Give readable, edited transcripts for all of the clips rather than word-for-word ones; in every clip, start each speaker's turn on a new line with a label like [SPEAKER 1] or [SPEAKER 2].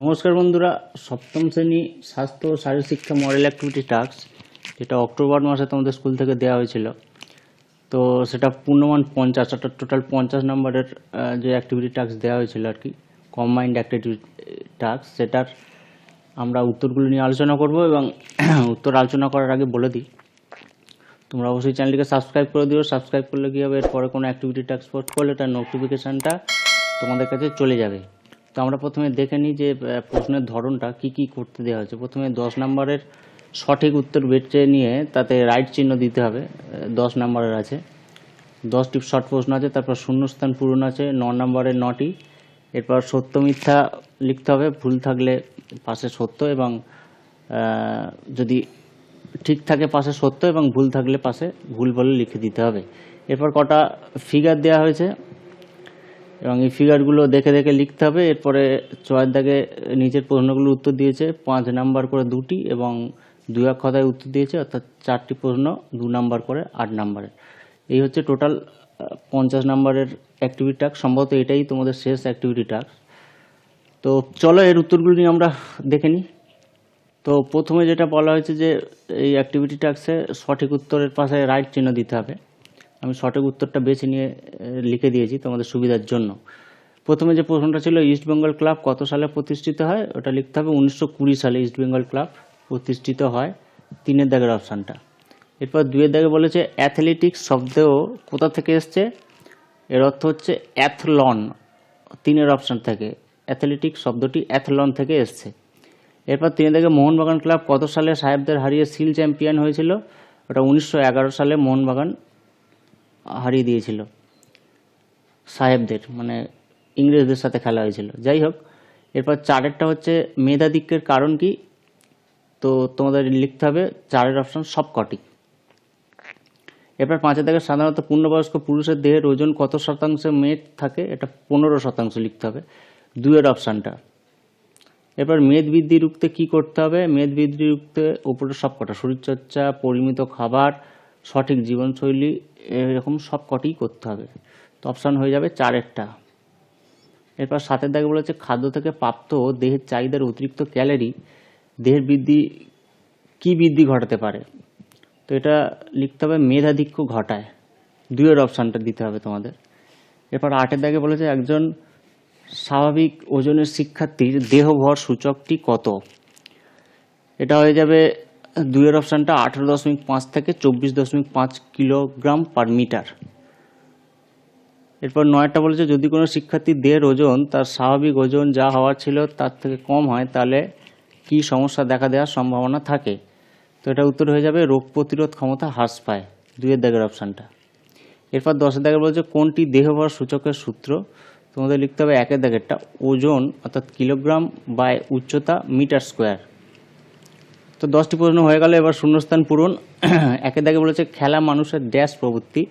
[SPEAKER 1] নমস্কার বন্ধুরা, সপ্তম শ্রেণী স্বাস্থ্য ও শারীরশিক্ষা মডেল অ্যাক্টিভিটি টাস্ক যেটা অক্টোবর মাসে তোমাদের স্কুল থেকে দেওয়া হয়েছিল। তো সেটা পূর্ণমান 50, অর্থাৎ টোটাল 50 নম্বরের যে অ্যাক্টিভিটি টাস্ক দেওয়া হয়েছিল আর কি, কম্বাইন্ড অ্যাক্টিভিটি টাস্ক, সেটার আমরা উত্তরগুলো নিয়ে আলোচনা করব। এবং উত্তর আলোচনা করার আগে বলে দিই, তোমরা অবশ্যই চ্যানেলটিকে সাবস্ক্রাইব করে দিও। সাবস্ক্রাইব করলে কী হবে, এরপরে কোনো অ্যাক্টিভিটি টাস্ক পোস্ট করলে তার নোটিফিকেশানটা তোমাদের কাছে চলে যাবে। তো আমরা প্রথমে দেখে নিই যে প্রশ্নের ধরনটা কি করতে দেওয়া হয়েছে। প্রথমে 10 নম্বরের সঠিক উত্তর বেছে নিয়ে তাতে রাইট চিহ্ন দিতে হবে। 10 নম্বরের আছে 10টি শর্ট প্রশ্ন আছে, তারপর শূন্যস্থান পূরণ আছে 9 নম্বরের 9টি। এরপর সত্য মিথ্যা লিখতে হবে, ভুল থাকলে পাশে সত্য এবং যদি ঠিক থাকে পাশে সত্য এবং ভুল থাকলে পাশে ভুল বলে লিখে দিতে হবে। এরপর কটা ফিগার দেওয়া হয়েছে এবং এই ফিগারগুলো দেখে দেখে লিখতে হবে। এরপরে চয়ের দাগে নিচের প্রশ্নগুলোর উত্তর দিয়েছে 5 নাম্বার করে 2টি এবং 2 এক কথায় উত্তর দিয়েছে, অর্থাৎ 4টি প্রশ্ন 2 নাম্বার করে 8 নাম্বারের। এই হচ্ছে টোটাল 50 নাম্বারের অ্যাক্টিভিটি টাস্ক। সম্ভবত এটাই তোমাদের শেষ অ্যাক্টিভিটি টাস্ক। তো চলো এর উত্তরগুলো নিয়ে আমরা দেখে নিই। তো প্রথমে যেটা বলা হয়েছে যে এই অ্যাক্টিভিটি টাস্কে সঠিক উত্তরের পাশে রাইট চিহ্ন দিতে হবে। আমি সঠিক উত্তরটা বেছে নিয়ে লিখে দিয়েছি তোমাদের সুবিধার জন্য। প্রথমে যে প্রশ্নটা ছিল, ইস্টবেঙ্গল ক্লাব কত সালে প্রতিষ্ঠিত হয়, ওটা লিখতে হবে 1920 সালে ইস্টবেঙ্গল ক্লাব প্রতিষ্ঠিত হয়, 3 দাগের অপশানটা। এরপর 2 দাগে বলেছে অ্যাথলেটিক্স শব্দ কোথা থেকে এসছে, এর অর্থ হচ্ছে অ্যাথলন, 3 অপশান থেকে অ্যাথলেটিক্স শব্দটি অ্যাথলন থেকে এসছে। এরপর 3 দাগে মোহনবাগান ক্লাব কত সালে সাহেবদের হারিয়ে সিল চ্যাম্পিয়ন হয়েছিল, ওটা 1911 সালে মোহনবাগান হারিয়ে দিয়েছিল সাহেবদের, মানে ইংরেজদের সাথে খেলা হয়েছিল। যাই হোক, এরপর 4টা হচ্ছে মেধাধিক্যের কারণ কি, তো তোমাদের লিখতে হবে 4 অপশান সব কটি। এরপর 5 দাগে সাধারণত পূর্ণবয়স্ক পুরুষের দেহের ওজন কত শতাংশ মেদ থাকে, এটা 15% লিখতে হবে, 2 অপশানটা। এরপর মেদ বৃদ্ধি রুখতে কী করতে হবে, মেদ বৃদ্ধি রুখতে উপরে সব কটা, শরীরচর্চা, পরিমিত খাবার, সঠিক জীবনশৈলী, এরকম সব কটিই করতে হবে। তো অপশান হয়ে যাবে 4টা। এরপর 7 দাগে বলেছে খাদ্য থেকে প্রাপ্ত দেহের চাহিদার অতিরিক্ত ক্যালোরি দেহের বৃদ্ধি ঘটাতে পারে, তো এটা লিখতে হবে মেধাধিক্য ঘটায়, 2 অপশানটা দিতে হবে তোমাদের। এরপর 8 দাগে বলেছে একজন স্বাভাবিক ওজনের শিক্ষার্থীর দেহভর সূচকটি কত, এটা হয়ে যাবে 2 অপশানটা 18.5 থেকে 24.5 কিলোগ্রাম পার মিটার। এরপর 9টা বলেছে যদি কোনো শিক্ষার্থীর দেহের ওজন তার স্বাভাবিক ওজন যা হওয়ার ছিল তার থেকে কম হয় তাহলে কি সমস্যা দেখা দেওয়ার সম্ভাবনা থাকে, তো এটা উত্তর হয়ে যাবে রোগ প্রতিরোধ ক্ষমতা হ্রাস পায়, 2 দাগের অপশানটা। এরপর 10 দাগের বলেছে কোনটি দেহভর সূচকের সূত্র, তোমাদের লিখতে হবে 1 দাগেরটা, ওজন অর্থাৎ কিলোগ্রাম বাই উচ্চতা মিটার স্কোয়ার। তো 10টি প্রশ্ন হয়ে গেল। এবার শূন্যস্থান পূরণ। 1 দাগে বলেছে খেলা মানুষের ড্যাশ প্রবৃত্তি,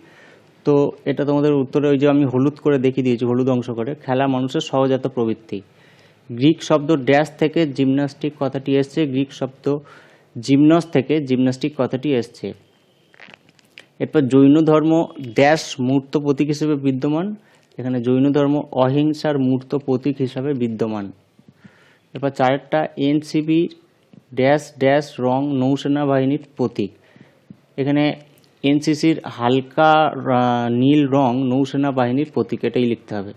[SPEAKER 1] তো এটা তোমাদের উত্তরে ওই যে আমি হলুদ করে দেখিয়ে দিয়েছি, হলুদ অংশ করে, খেলা মানুষের সহজাত প্রবৃত্তি। গ্রিক শব্দ ড্যাশ থেকে জিমন্যাস্টিক কথাটি এসছে, গ্রিক শব্দ জিমনস থেকে জিমন্যাস্টিক কথাটি এসছে। এরপর জৈন ধর্ম ড্যাশ মূর্ত প্রতীক হিসেবে বিদ্যমান, এখানে জৈন ধর্ম অহিংসার মূর্ত প্রতীক হিসাবে বিদ্যমান। এরপর 4টা এনসিবি ড্যাশ ড্যাশ রং নৌসেনা বাহিনীর প্রতীক, এখানে এনসিসির হালকা নীল রং নৌসেনা বাহিনীর প্রতীক, এটাই লিখতে হবে।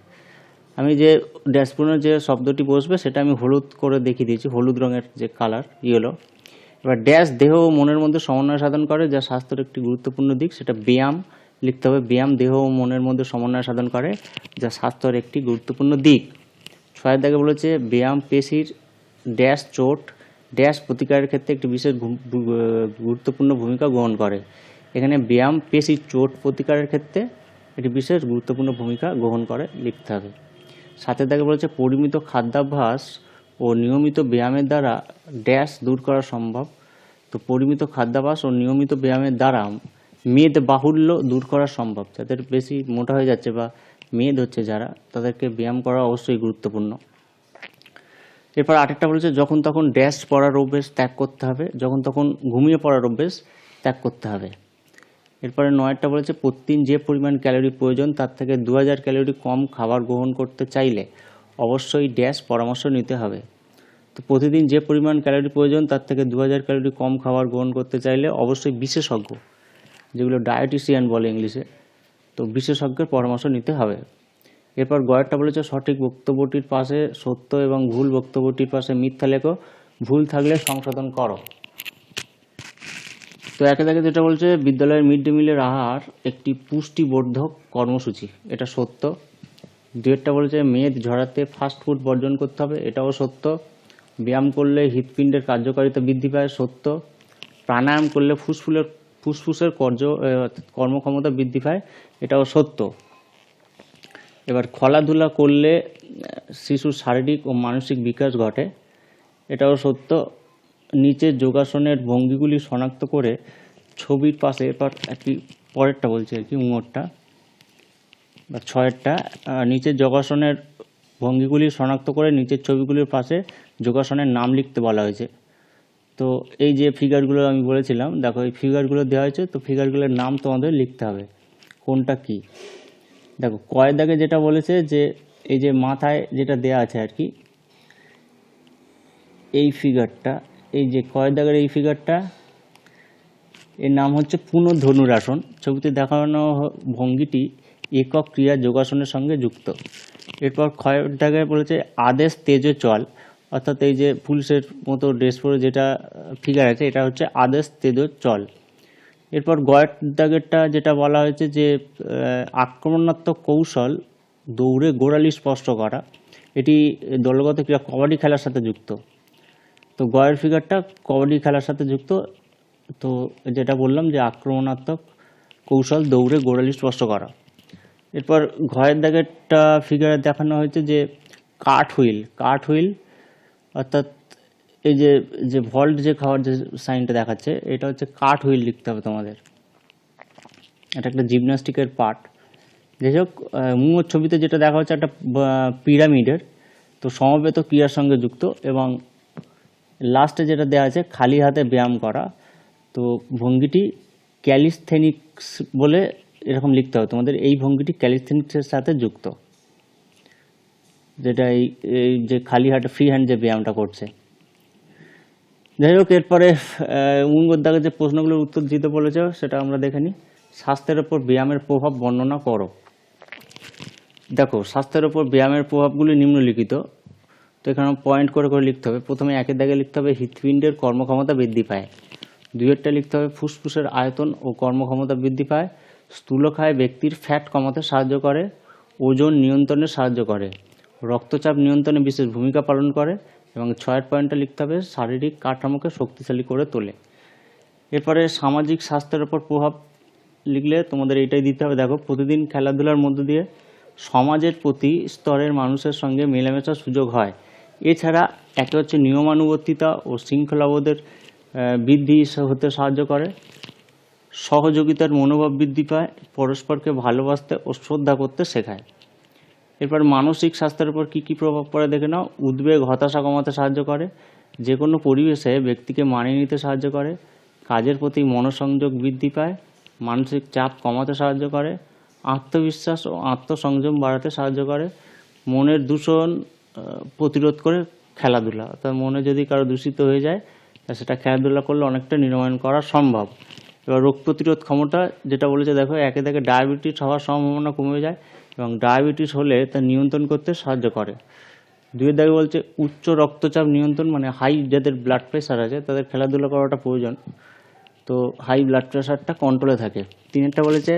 [SPEAKER 1] আমি যে ড্যাশপূর্ণের যে শব্দটি বসবে সেটা আমি হলুদ করে দেখিয়ে দিয়েছি, হলুদ রঙের যে কালার ইয়েলো। এবার ড্যাশ দেহ ও মনের মধ্যে সমন্বয় সাধন করে, যা স্বাস্থ্যের একটি গুরুত্বপূর্ণ দিক, সেটা ব্যায়াম লিখতে হবে, ব্যায়াম দেহ ও মনের মধ্যে সমন্বয় সাধন করে, যা স্বাস্থ্যের একটি গুরুত্বপূর্ণ দিক। 6 দাগে বলেছে ব্যায়াম পেশির ড্যাশ চোট ড্যাশ প্রতিকারের ক্ষেত্রে একটি বিশেষ গুরুত্বপূর্ণ ভূমিকা গ্রহণ করে, এখানে ব্যায়াম পেশির চোট প্রতিকারের ক্ষেত্রে একটি বিশেষ গুরুত্বপূর্ণ ভূমিকা গ্রহণ করে, লিখতে হবে। 7 দাগে বলেছে পরিমিত খাদ্যাভ্যাস ও নিয়মিত ব্যায়ামের দ্বারা ড্যাশ দূর করা সম্ভব, তো পরিমিত খাদ্যাভ্যাস ও নিয়মিত ব্যায়ামের দ্বারা মেদ বাহুল্য দূর করা সম্ভব, যাদের বেশি মোটা হয়ে যাচ্ছে বা মেদ হচ্ছে যারা, তাদেরকে ব্যায়াম করা অবশ্যই গুরুত্বপূর্ণ। এরপর 8টা বলেছে যখন তখন ড্যাশ পড়ার অভ্যেস ত্যাগ করতে হবে, যখন তখন ঘুমিয়ে পড়ার অভ্যেস ত্যাগ করতে হবে। এরপরে 9টা বলেছে প্রতিদিন যে পরিমাণ ক্যালোরি প্রয়োজন তার থেকে 2000 ক্যালোরি কম খাবার গ্রহণ করতে চাইলে অবশ্যই ড্যাশ পরামর্শ নিতে হবে, তো প্রতিদিন যে পরিমাণ ক্যালোরি প্রয়োজন তার থেকে 2000 ক্যালোরি কম খাবার গ্রহণ করতে চাইলে অবশ্যই বিশেষজ্ঞ, যেগুলো ডায়েটিশিয়ান বলে ইংলিশে, তো বিশেষজ্ঞের পরামর্শ নিতে হবে। এরপর গয়েরটা বলেছে সঠিক বক্তব্যটির পাশে সত্য এবং ভুল বক্তব্যটির পাশে মিথ্যা লেখো, ভুল থাকলে সংশোধন করো। তো একে দেখে যেটা বলছে বিদ্যালয়ের মিড ডে মিলের আহার একটি পুষ্টিবর্ধক কর্মসূচি, এটা সত্য। দুয়েরটা বলেছে মেদ ঝরাতে ফাস্ট ফুড বর্জন করতে হবে, এটাও সত্য। ব্যায়াম করলে হৃৎপিণ্ডের কার্যকারিতা বৃদ্ধি পায়, সত্য। প্রাণায়াম করলে ফুসফুসের কর্মক্ষমতা বৃদ্ধি পায়, এটাও সত্য। এবার খেলাধুলা করলে শিশুর শারীরিক ও মানসিক বিকাশ ঘটে, এটাও সত্য। নিচের যোগাসনের ভঙ্গিগুলি শনাক্ত করে ছবির পাশে, এবার একটি পরেরটা বলছে আর কি, উঙরটা বা ছয়েরটা, নিচের যোগাসনের ভঙ্গিগুলি শনাক্ত করে নিচের ছবিগুলির পাশে যোগাসনের নাম লিখতে বলা হয়েছে। তো এই যে ফিগারগুলো আমি বলেছিলাম, দেখো এই ফিগারগুলো দেওয়া হয়েছে, তো ফিগারগুলোর নাম তোমাদের লিখতে হবে কোনটা কি। দেখো কয়ের দাগে যেটা বলেছে যে এই যে মাথায় যেটা দেয়া আছে আর কি, এই ফিগারটা, এই যে কয়ের দাগের এই ফিগারটা, এর নাম হচ্ছে পুনঃধনুরাসন। ছবিতে দেখানো ভঙ্গিটি একক ক্রিয়া যোগাসনের সঙ্গে যুক্ত। এরপর ক্ষয়ের দাগে বলেছে আদেশ তেজে চল, অর্থাৎ এই যে পুলিশের মতো ড্রেস পরে যেটা ফিগার আছে, এটা হচ্ছে আদেশ তেজ চল। এরপর গয়ের দাগেরটা যেটা বলা হয়েছে যে আক্রমণাত্মক কৌশল দৌড়ে গোড়ালি স্পষ্ট করা, এটি দলগত ক্রীড়া কবাডি খেলার সাথে যুক্ত। তো গয়ের ফিগারটা কবাডি খেলার সাথে যুক্ত। তো যেটা বললাম যে আক্রমণাত্মক কৌশল দৌড়ে গোড়ালি স্পষ্ট করা। এরপর ঘয়ের দাগেরটা ফিগারে দেখানো হয়েছে যে কাঠ হুইল, অর্থাৎ এই যে যে ভল্ট যে খাওয়ার যে সাইনটা দেখাচ্ছে, এটা হচ্ছে কাঠ হুইল লিখতে হবে তোমাদের, এটা একটা জিমন্যাস্টিকের পার্ট। যাই হোক, মুঙের ছবিতে যেটা দেখা হচ্ছে একটা পিরামিডের, তো সমবেত ক্রিয়ার সঙ্গে যুক্ত। এবং লাস্টে যেটা দেওয়া আছে খালি হাতে ব্যায়াম করা, তো ভঙ্গিটি ক্যালিস্থেনিক্স বলে এরকম লিখতে হবে তোমাদের, এই ভঙ্গিটি ক্যালিস্থেনিক্সের সাথে যুক্ত, যেটা এই যে খালি হাতে ফ্রি হ্যান্ড যে ব্যায়ামটা করছে। যাই হোক, এরপরে উঙ্গর দাগে যে প্রশ্নগুলোর উত্তর দিতে বলেছে সেটা আমরা দেখে নিই। স্বাস্থ্যের ওপর ব্যায়ামের প্রভাব বর্ণনা করো। দেখো স্বাস্থ্যের ওপর ব্যায়ামের প্রভাবগুলি নিম্নলিখিত, তো এখানে পয়েন্ট করে করে লিখতে হবে। প্রথমে একের দাগে লিখতে হবে হৃৎপিণ্ডের কর্মক্ষমতা বৃদ্ধি পায়। দুইয়েরটা লিখতে হবে ফুসফুসের আয়তন ও কর্মক্ষমতা বৃদ্ধি পায়। স্থূলকায় ব্যক্তির ফ্যাট কমাতে সাহায্য করে, ওজন নিয়ন্ত্রণে সাহায্য করে, রক্তচাপ নিয়ন্ত্রণে বিশেষ ভূমিকা পালন করে। এবং ছয়ের পয়েন্টটা লিখতে হবে শারীরিক কাঠামোকে শক্তিশালী করে তোলে। এরপরে সামাজিক স্বাস্থ্যের ওপর প্রভাব লিখলে তোমাদের এইটাই দিতে হবে। দেখো প্রতিদিন খেলাধুলার মধ্য দিয়ে সমাজের প্রতি স্তরের মানুষের সঙ্গে মেলামেশার সুযোগ হয়। এছাড়া একটা হচ্ছে নিয়মানুবর্তিতা ও শৃঙ্খলাবোধের বৃদ্ধি হতে সাহায্য করে, সহযোগিতার মনোভাব বৃদ্ধি পায়, পরস্পরকে ভালোবাসতে ও শ্রদ্ধা করতে শেখায়। এরপর মানসিক স্বাস্থ্যের উপর কী কী প্রভাব পড়ে দেখে নাও। উদ্বেগ হতাশা কমাতে সাহায্য করে, যে কোনো পরিবেশে ব্যক্তিকে মানিয়ে নিতে সাহায্য করে, কাজের প্রতি মনোসংযোগ বৃদ্ধি পায়, মানসিক চাপ কমাতে সাহায্য করে, আত্মবিশ্বাস ও আত্মসংযম বাড়াতে সাহায্য করে, মনের দূষণ প্রতিরোধ করে খেলাধুলা, অর্থাৎ মনে যদি কারো দূষিত হয়ে যায় তা সেটা খেলাধুলা করলে অনেকটা নিরাময় করা সম্ভব। এবার রোগ প্রতিরোধ ক্ষমতা যেটা বলেছে, দেখো একে দেখে ডায়াবেটিস হওয়ার সম্ভাবনা কমে যায় এবং ডায়াবেটিস হলে তা নিয়ন্ত্রণ করতে সাহায্য করে। দুইয়ের দাগে বলছে উচ্চ রক্তচাপ নিয়ন্ত্রণ, মানে হাই যাদের ব্লাড প্রেশার আছে তাদের খেলাধুলা করাটা প্রয়োজন, তো হাই ব্লাড প্রেশারটা কন্ট্রোলে থাকে। তিনেরটা বলেছে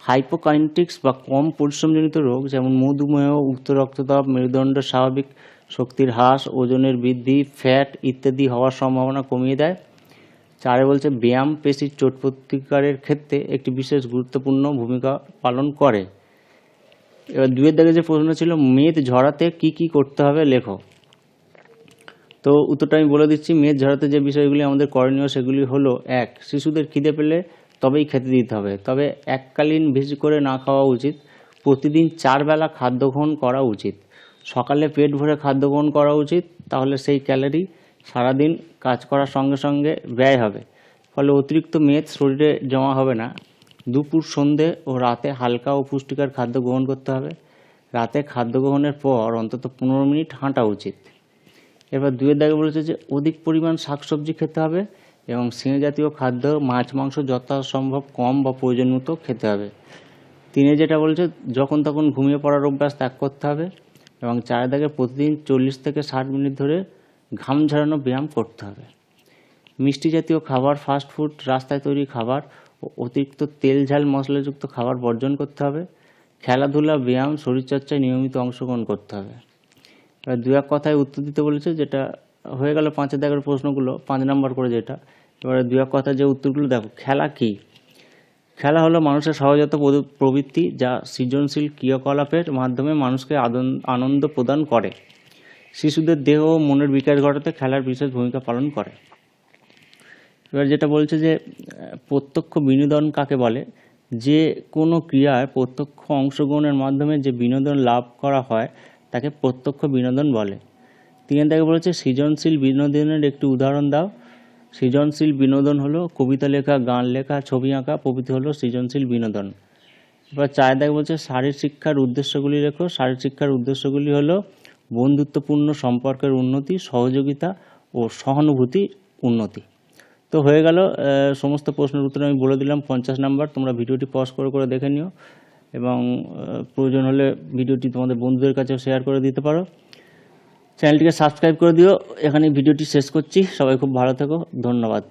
[SPEAKER 1] হাইপোকাইনেটিক্স বা কম পরিশ্রমজনিত রোগ, যেমন মধুমেহ, উচ্চ রক্তচাপ, মেরুদণ্ডের স্বাভাবিক শক্তির হ্রাস, ওজনের বৃদ্ধি, ফ্যাট ইত্যাদি হওয়ার সম্ভাবনা কমিয়ে দেয়। চারে বলছে ব্যায়াম পেশির চোট প্রতিকারের ক্ষেত্রে একটি বিশেষ গুরুত্বপূর্ণ ভূমিকা পালন করে। এবার দুইয়ের দাগে যে প্রশ্ন ছিল মেদ ঝরাতে কি কি করতে হবে লেখো। তো উত্তরটা আমি বলে দিচ্ছি। মেদ ঝরাতে যে বিষয়গুলি আমাদের করণীয় সেগুলি হলো, 1. শিশুদের খিদে পেলে তবেই খেতে দিতে হবে, তবে এককালীন বেশি করে না খাওয়া উচিত। প্রতিদিন 4 বেলা খাদ্য গ্রহণ করা উচিত। সকালে পেট ভরে খাদ্য গ্রহণ করা উচিত, তাহলে সেই ক্যালোরি সারাদিন কাজ করার সঙ্গে সঙ্গে ব্যয় হবে, ফলে অতিরিক্ত মেদ শরীরে জমা হবে না। দুপুর, সন্ধে ও রাতে হালকা ও পুষ্টিকর খাদ্য গ্রহণ করতে হবে। রাতে খাদ্য গ্রহণের পর অন্তত 15 মিনিট হাঁটা উচিত। এবার 2 এর দাগে বলেছে যে অধিক পরিমাণ শাকসবজি খেতে হবে এবং স্নেহ জাতীয় খাদ্য মাছ মাংস যথাসম্ভব কম বা প্রয়োজন মতো খেতে হবে। 3 যেটা বলেছে যখন তখন ঘুমিয়ে পড়ার অভ্যাস ত্যাগ করতে হবে এবং 4 দাগে প্রতিদিন 40 থেকে 60 মিনিট ধরে ঘাম ঝরানো ব্যায়াম করতে হবে। মিষ্টি জাতীয় খাবার, ফাস্ট ফুড, রাস্তায় তৈরি খাবার ও অতিরিক্ত তেল ঝাল মশলাযুক্ত খাবার বর্জন করতে হবে। খেলাধুলা, ব্যায়াম, শরীরচর্চায় নিয়মিত অংশগ্রহণ করতে হবে। এবার 2 এক কথায় উত্তর দিতে বলেছে, যেটা হয়ে গেল 5 এর দাগের প্রশ্নগুলো, 5 নাম্বার করে যেটা। এবারে 2 এক কথায় যে উত্তরগুলো দেখো। খেলা কি? খেলা হলো মানুষের সহজাত প্রবৃত্তি যা সৃজনশীল ক্রিয়াকলাপের মাধ্যমে মানুষকে আনন্দ প্রদান করে। শিশুদের দেহ ও মনের বিকাশ ঘটাতে খেলার বিশেষ ভূমিকা পালন করে। এবার যেটা বলছে যে প্রত্যক্ষ বিনোদন কাকে বলে? যে কোনো ক্রিয়ায় প্রত্যক্ষ অংশগ্রহণের মাধ্যমে যে বিনোদন লাভ করা হয় তাকে প্রত্যক্ষ বিনোদন বলে। 3 দাগে বলেছে সৃজনশীল বিনোদনের একটি উদাহরণ দাও। সৃজনশীল বিনোদন হলো কবিতা লেখা, গান লেখা, ছবি আঁকা প্রভৃতি হলো সৃজনশীল বিনোদন। এবার 4 দাগে বলছে শারীর শিক্ষার উদ্দেশ্যগুলি লেখো। শারীর শিক্ষার উদ্দেশ্যগুলি হলো বন্ধুত্বপূর্ণ সম্পর্কের উন্নতি, সহযোগিতা ও সহানুভূতির উন্নতি। তো হয়ে গেল সমস্ত প্রশ্নের উত্তর আমি বলে দিলাম। 50 নাম্বার। তোমরা ভিডিওটি পজ করে দেখে নিও এবং প্রয়োজন হলে ভিডিওটি তোমাদের বন্ধুদের কাছেও শেয়ার করে দিতে পারো। চ্যানেলটিকে সাবস্ক্রাইব করে দিও। এখানে ভিডিওটি শেষ করছি। সবাই খুব ভালো থেকো। ধন্যবাদ।